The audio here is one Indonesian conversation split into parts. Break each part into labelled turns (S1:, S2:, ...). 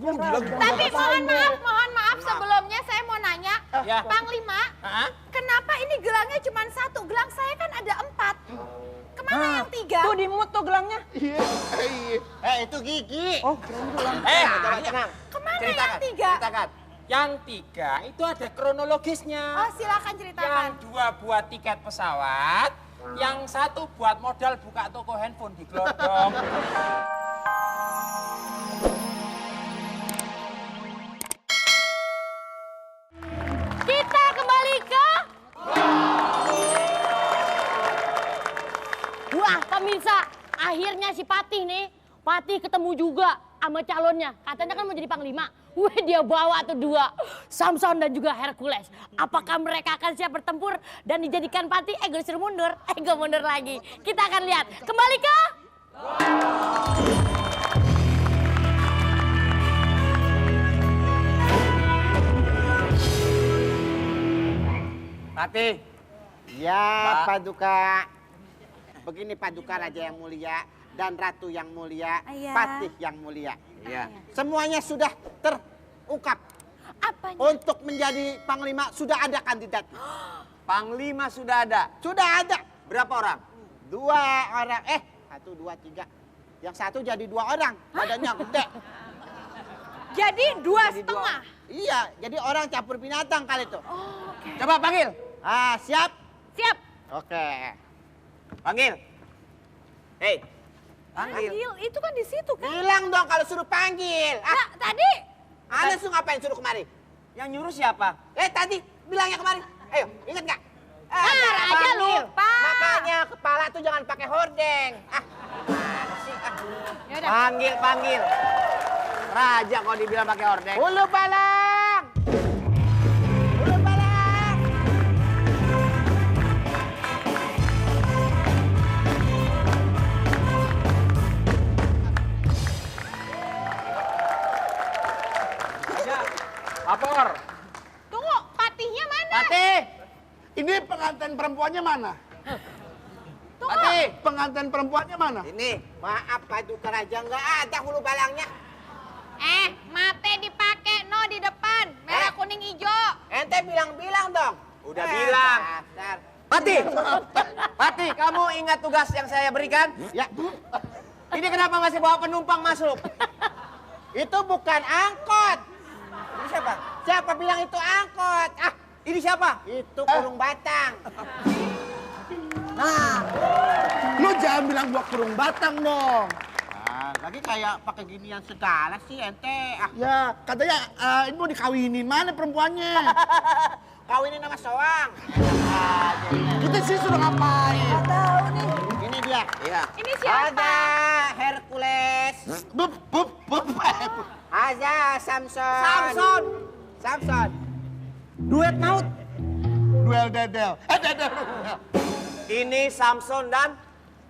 S1: Tapi mohon maaf sebelumnya saya mau nanya, Panglima, kenapa ini gelangnya cuma 1? Gelang saya kan ada 4. Kemana yang 3?
S2: Tuh dimut tuh gelangnya.
S3: Itu gigi.
S2: Oh, gelang.
S3: Tenang.
S1: Kemana
S3: Ceritakan,
S1: yang 3?
S3: ceritakan.
S4: Yang 3 itu ada kronologisnya.
S1: Oh, silakan ceritakan.
S4: Yang 2 buat tiket pesawat, yang 1 buat modal buka toko handphone di Glodok.
S1: Kita kembali ke...
S5: Wah, pemirsa, akhirnya si Patih nih, Patih ketemu juga sama calonnya. Katanya kan mau jadi panglima. Wih, dia bawa tuh 2, Samson dan juga Hercules. Apakah mereka akan siap bertempur dan dijadikan Patih? Gue disuruh mundur, gue mundur lagi. Kita akan lihat. Kembali ke...
S4: Patih.
S3: Ya, Paduka. Begini Paduka Raja yang mulia dan Ratu yang mulia,
S1: Iya.
S3: Patih yang mulia.
S4: Iya.
S3: Semuanya sudah terungkap.
S1: Apanya?
S3: Untuk menjadi panglima sudah ada kandidat.
S4: Panglima sudah ada.
S3: Sudah ada.
S4: Berapa orang?
S3: 2 orang. 1, 2, 3. Yang 1 jadi 2 orang. Badannya gede.
S1: Jadi 2,5.
S3: Iya, jadi orang campur binatang kali itu.
S4: Coba panggil.
S3: Siap?
S1: Siap.
S3: Oke.
S4: Panggil. Hei.
S1: Panggil, itu kan di situ kan?
S3: Bilang dong kalau suruh panggil.
S1: Nah, tadi.
S3: Anda suruh ngapain suruh kemari?
S4: Yang nyuruh siapa?
S3: Tadi bilangnya kemari. Ayo, ingat nggak?
S1: Raja
S3: panggil.
S1: lupa.
S3: Makanya kepala tuh jangan pakai hordeng. Mana sih?
S1: Yaudah.
S4: Panggil. Raja kalau dibilang pakai hordeng.
S3: Ulu balang. Ulu balang.
S4: Lapor.
S1: Tunggu, Patihnya mana?
S4: Patih.
S6: Ini pengantin perempuannya mana?
S1: Tunggu.
S4: Patih.
S6: Pengantin perempuannya mana?
S3: Ini, maaf Paduka Raja nggak ada hulu balangnya.
S1: Mate dipakai no di depan. Merah, kuning, hijau.
S3: Ente bilang-bilang dong.
S4: Udah bilang.
S3: Dasar.
S4: Patih. Patih, kamu ingat tugas yang saya berikan?
S3: Ya,
S4: Ini kenapa masih bawa penumpang masuk?
S3: itu bukan angkot.
S4: Ini siapa?
S3: Siapa bilang itu angkot?
S4: Ini siapa?
S3: Itu kurung batang.
S6: Lu jangan bilang gua kurung batang dong.
S3: Lagi kayak pakai ginian segala sih ente.
S6: Ya, katanya ini mau dikawinin. Mana perempuannya?
S3: Kawinin sama soang.
S6: Kita sih sudah ngapain?
S2: Nggak tahu nih.
S3: Ini dia.
S4: Iya.
S1: Ini siapa?
S3: Ada Hercules.
S6: Bup.
S3: Ada Samson. Samson.
S6: Duet maut. Duel dedel. Dedel.
S4: Ini Samson dan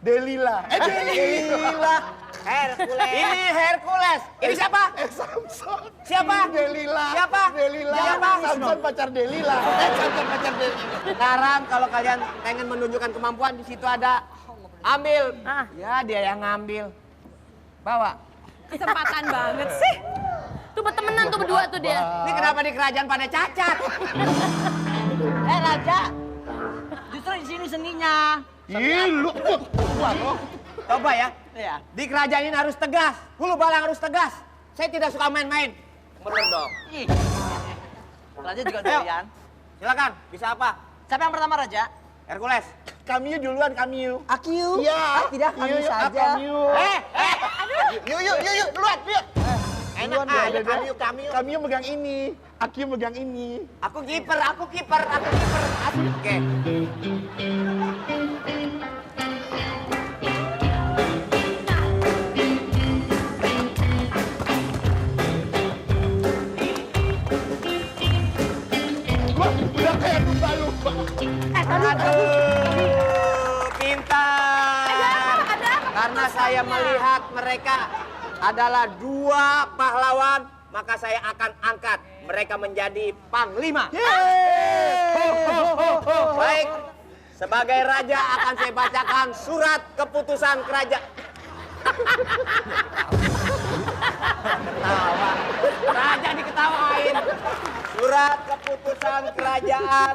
S6: Delila. Delila.
S3: Hercules.
S4: ini Hercules. Ini siapa?
S6: Samson.
S4: Siapa?
S6: Delila.
S4: Siapa?
S6: Delila.
S4: Siapa?
S6: Samson pacar Delila. Samson pacar Delila.
S4: Sekarang kalau kalian pengen menunjukkan kemampuan di situ ada. Ambil. Ya dia yang ngambil. Bawa.
S1: Kesempatan banget sih.
S5: Tuh bertemenan tuh berdua tuh dia.
S4: Ini kenapa di kerajaan pada cacat?
S2: Raja. Justru di sini seninya.
S6: Ih, lu.
S4: Coba ya.
S2: Iya.
S4: Di kerajaan ini harus tegas. Hulu balang harus tegas. Saya tidak suka main-main. Bener dong.
S2: Ih. Raja juga
S4: Ayo.
S2: doyan.
S4: Silakan. Bisa apa?
S2: Siapa yang pertama Raja?
S4: Hercules.
S6: Kamiu duluan, Kamiu.
S2: Akiu.
S6: Iya.
S2: Tidak, kami
S6: Yuk,
S2: saja.
S6: Kamiu.
S3: Yuk, duluan. Enak
S6: Duluan,
S3: aja
S6: Dede.
S3: Kamiu.
S6: Kamiu megang ini. Akiu megang ini.
S4: Aku kiper. Oke.
S6: Wah, udah kayak lumba-lumba.
S4: Aduh, pintar.
S1: Ada apa?
S4: Karena saya melihat mereka adalah 2 pahlawan, maka saya akan angkat mereka menjadi panglima. Baik, sebagai raja akan saya bacakan surat keputusan kerajaan. Ketawa. Raja diketawain. Surat keputusan kerajaan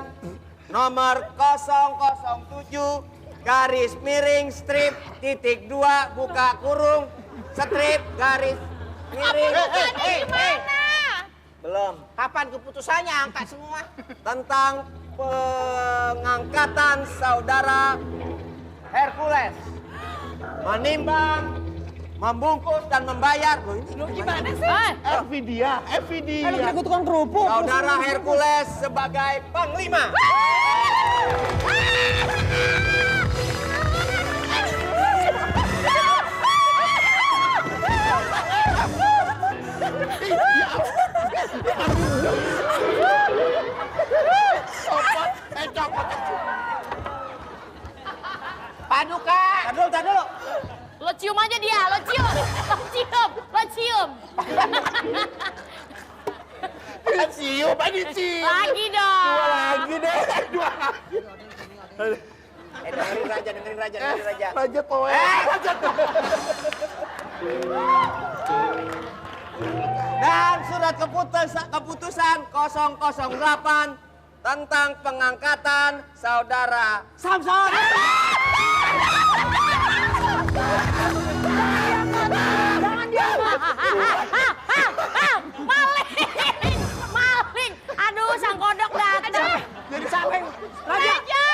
S4: nomor 007 garis miring strip titik 2 buka kurung strip garis miring. Belum.
S3: Kapan keputusannya angkat semua?
S4: Tentang pengangkatan saudara Hercules. Menimbang, membungkus dan membayar. Loh, ini
S1: Gimana sih?
S6: Evidia.
S2: Gue tukang kerupuk.
S4: saudara Hercules sebagai panglima.
S3: Paduka.
S4: Tar dulu.
S5: Lo cium aja dia, lo cium.
S6: Cium, ini cium.
S5: Lagi dong.
S6: Dua lagi deh.
S4: Dengerin Raja.
S6: Raja poe.
S4: Dan surat keputusan 008 tentang pengangkatan saudara Samson.
S5: Maling. Aduh, sang kodok datang.
S6: Jadi sampai
S5: Raja.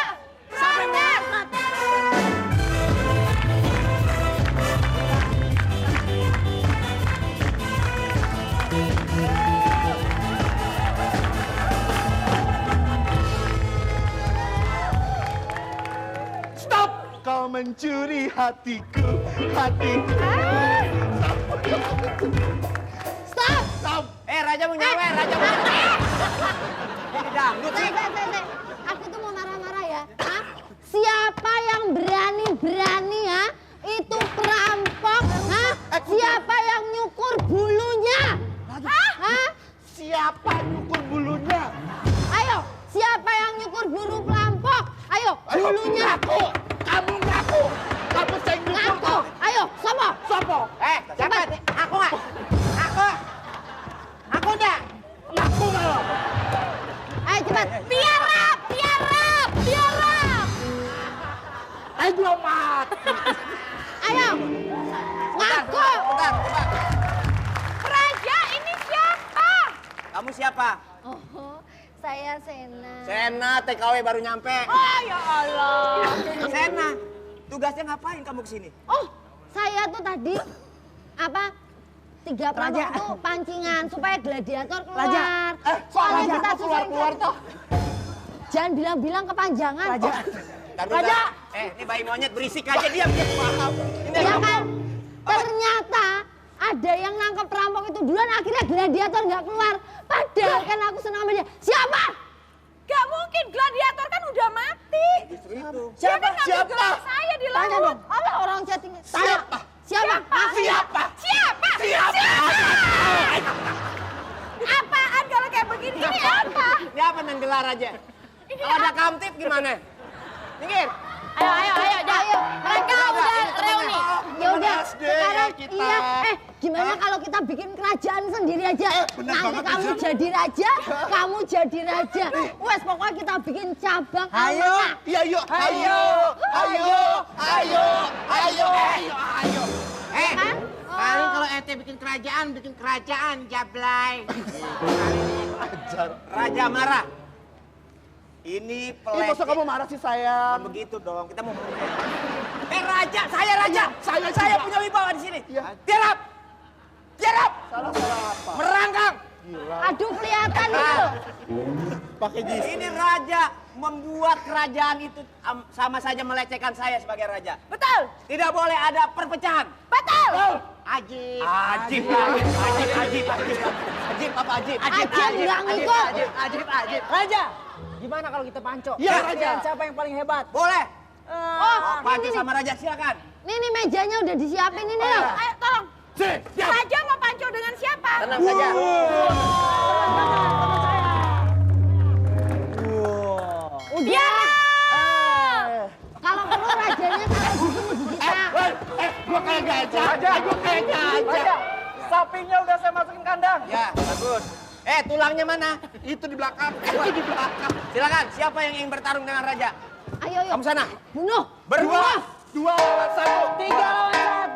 S6: stop. Kau mencuri hatiku.
S5: Stop.
S4: Raja mau nyawer, Ini dangdut sih.
S5: Aku tuh mau marah-marah ya. Hah? Siapa yang berani-berani ya? Itu perampok. Hah? Siapa yang nyukur bulunya? Hah?
S6: Siapa nyukur bulunya?
S5: Ayo, siapa yang nyukur bulu perampok? Ayo, bulunya.
S6: Kamu ngaku. Kamu saya nyukur.
S5: Ngaku. Ayo, sopo.
S6: Sopo?
S3: Siapa? Aku nggak? Aku enggak.
S6: Ngaku malah.
S5: Ayo cepat. Biarap.
S6: Ayo dua mat.
S5: Ayo. Ngaku.
S4: Bentar.
S1: Raja, ini siapa?
S4: Kamu siapa?
S5: Oh, saya Sena.
S4: Sena, TKW baru nyampe.
S1: Oh ya Allah.
S4: Sena, tugasnya ngapain kamu kesini?
S5: Oh, saya tuh tadi apa? 3 perampok tuh pancingan supaya gladiator keluar. Soalnya kita
S6: keluar toh.
S5: Jangan bilang-bilang kepanjangan.
S4: Raja. Ini bayi monyet berisik aja diam.
S5: Ya kan? Ternyata ada yang nangkep perampok itu duluan, akhirnya gladiator nggak keluar. Padahal kan aku senang sama dia. Siapa?
S1: Gak mungkin, gladiator kan udah mati.
S4: Itu.
S1: Dia kan ngambil gelang saya di
S5: Tanya
S1: laut.
S5: dong. Allah orang chatting.
S6: Siapa?
S5: Siapa?
S1: Apaan kalau kayak begini? Ini apa?
S4: Ini apa nenggelar aja? Kalau ada kamtip gimana? Minggir.
S5: Ayo. Mereka udah reuni. Ya udah, sekarang
S6: kita.
S5: iya. Gimana kalau kita bikin kerajaan sendiri aja? Nanti kamu jadi raja, kamu jadi raja. Wes pokoknya kita bikin cabang.
S6: Iya, yuk. Ayo.
S5: Kan?
S3: Paling kalau ente bikin kerajaan jablay.
S4: Raja marah. Ini
S6: Ih,
S4: pelecet.
S6: masa kamu marah sih sayang?
S4: Begitu dong, kita mau. Raja, saya raja. Saya punya wibawa di sini.
S6: Iya.
S4: Tiarap.
S6: Salah apa?
S4: Merangkang.
S5: Aduh kelihatan itu.
S6: Pakai jis.
S4: Ini raja membuat kerajaan itu sama saja melecehkan saya sebagai raja.
S1: Betul.
S4: Tidak boleh ada perpecahan.
S1: Betul.
S3: Ajib.
S4: Ajib apa ajib?
S5: Ajib nggak ngikut.
S2: Ajib. Raja, gimana kalau kita panco?
S6: Iya, Raja.
S2: Lihat siapa yang paling hebat?
S4: Boleh.
S5: Oh,
S4: Pancu
S5: ini
S4: sama raja silakan.
S5: nih mejanya udah disiapin ini loh.
S1: Ayo tolong. Raja mau panco dengan siapa?
S4: Tenang saja.
S5: Udah. Kalau perlu rajanya taruh di sini di kita.
S6: Gua kayak gajah.
S4: sapinya udah saya masukin kandang. Ya, bagus. Tulangnya mana?
S6: Itu di belakang.
S4: Di belakang. Silakan, siapa yang ingin bertarung dengan raja?
S5: Ayo, ayo.
S4: Kamu sana.
S5: Bunuh.
S4: Berdua.
S6: 2 lawan 1.
S2: 3 lawan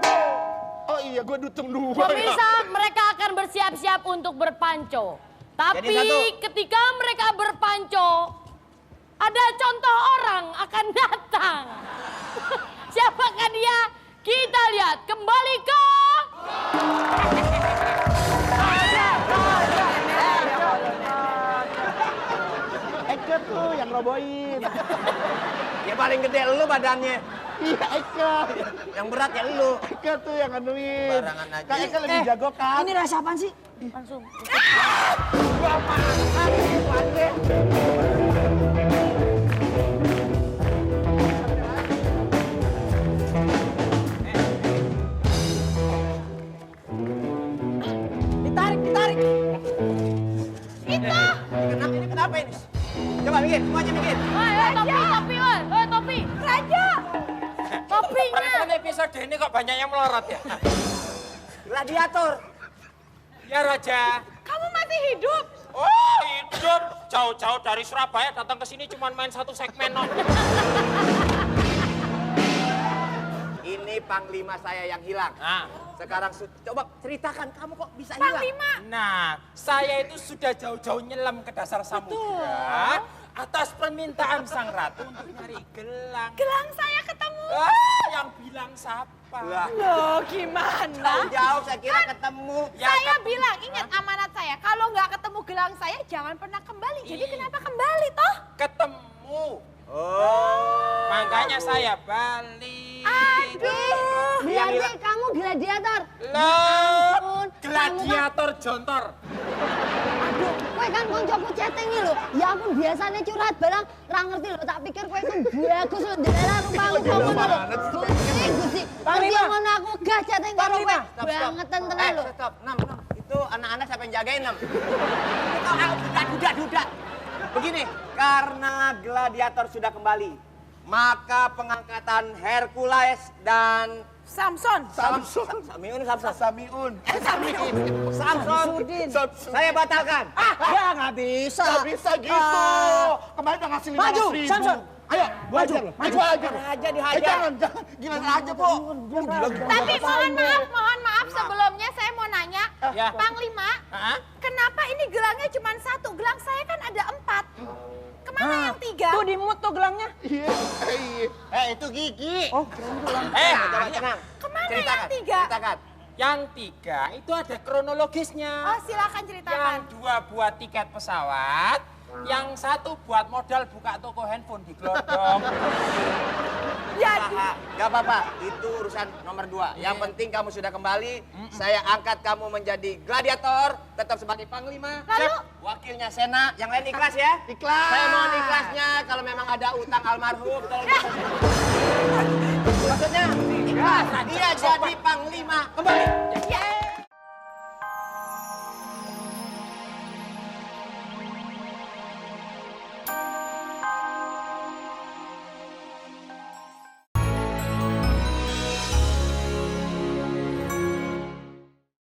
S2: 1.
S6: Oh iya, gue dutung 2.
S5: Pemirsa, mereka akan bersiap-siap untuk berpanco. Tapi
S4: Jadi satu.
S5: ketika mereka berpanco, ada contoh orang akan datang. Siapakah dia? Kita lihat kembali ke...
S6: Eke tuh yang roboin.
S4: Ya paling gede lu badannya.
S6: Iya, Eke.
S4: Yang berat ya lu.
S6: Eke tuh yang anuin.
S4: Barangan aja.
S6: Kak Eke lebih jago kan?
S2: Ini rasa apaan sih?
S5: Langsung.
S6: Gua apaan itu anjing?
S2: Ditarik, ditarik.
S4: Ini kenapa ini? Coba minggir, semuanya minggir.
S5: Topi.
S1: Raja!
S5: Topinya.
S7: Pada episode ini kok banyak yang melorot ya?
S4: Gladiator.
S7: Ya Raja.
S1: Kamu masih hidup?
S7: Oh hidup. Jauh-jauh dari Surabaya datang ke sini cuma main satu segmen.
S4: Ini panglima saya yang hilang.
S7: Nah,
S4: Sekarang coba ceritakan kamu kok bisa hilang.
S1: Panglima!
S7: nah, saya itu sudah jauh-jauh nyelam ke dasar samudera atas permintaan sang ratu untuk nyari gelang.
S1: Gelang saya ketemu.
S7: Yang bilang siapa?
S4: Lah,
S1: Loh, gimana?
S4: jauh saya kira ketemu.
S7: Ya,
S1: Saya bilang, ingat amanat saya. Kalau nggak ketemu gelang saya, jangan pernah kembali. Jadi kenapa kembali, toh?
S7: ketemu.
S4: Oh.
S7: Makanya saya balik.
S1: Aduh.
S5: Berarti kamu gladiator.
S7: Loh, gladiator jontor.
S5: Aduh, kowe kan koncoku chatting iki lho. Ya ampun biasanya curhat barang ra ngerti lho. Tak pikir kowe kan bagus lho daerah rumpangku ngono lho. Gusti.
S2: Panglima.
S5: Panglima ngono aku gah chatting karo kowe.
S2: Panglima.
S5: Bangetan tenan lho.
S4: Stop. Nam. Itu anak-anak siapa yang jagain, Nam? Itu duda. Begini, karena gladiator sudah kembali, maka pengangkatan Hercules dan
S1: Samson.
S6: Samson.
S4: Samson.
S6: Samiun.
S4: Samson. Saya batalkan.
S2: Ya nggak bisa.
S6: Gak bisa gitu. Kemarin udah ngasih 500.000.
S2: Maju, Samson.
S6: Ayo, gua ajar lo. Maju aja.
S4: Raja
S6: Eh,
S4: dihajar.
S6: jangan. Gila aja, Po.
S1: Tapi mohon maaf sebelumnya saya mau nanya,
S7: Ya.
S1: Panglima,
S7: Hah?
S1: kenapa ini gelangnya cuma 1? Gelang saya kan ada 4. Kemana yang 3?
S2: Tuh di mut tuh gelangnya.
S6: Iya.
S3: Itu gigi.
S2: Oh, keren gelang.
S4: Coba tenang.
S1: Kemana
S4: Ceritakan,
S1: yang 3?
S4: ceritakan.
S7: Yang 3 itu ada kronologisnya.
S1: Oh, silakan ceritakan.
S7: Yang 2 buat tiket pesawat, yang 1 buat modal buka toko handphone di Glodok.
S1: Ya,
S4: Gak apa-apa, itu urusan nomor 2. Yang penting kamu sudah kembali, saya angkat kamu menjadi gladiator, tetap sebagai panglima.
S1: Lalu?
S4: Wakilnya Sena, yang lain ikhlas ya?
S6: Ikhlas.
S4: Saya mohon ikhlasnya, kalau memang ada utang almarhum, tolong maksudnya ikhlas, dia jadi panglima. Kembali.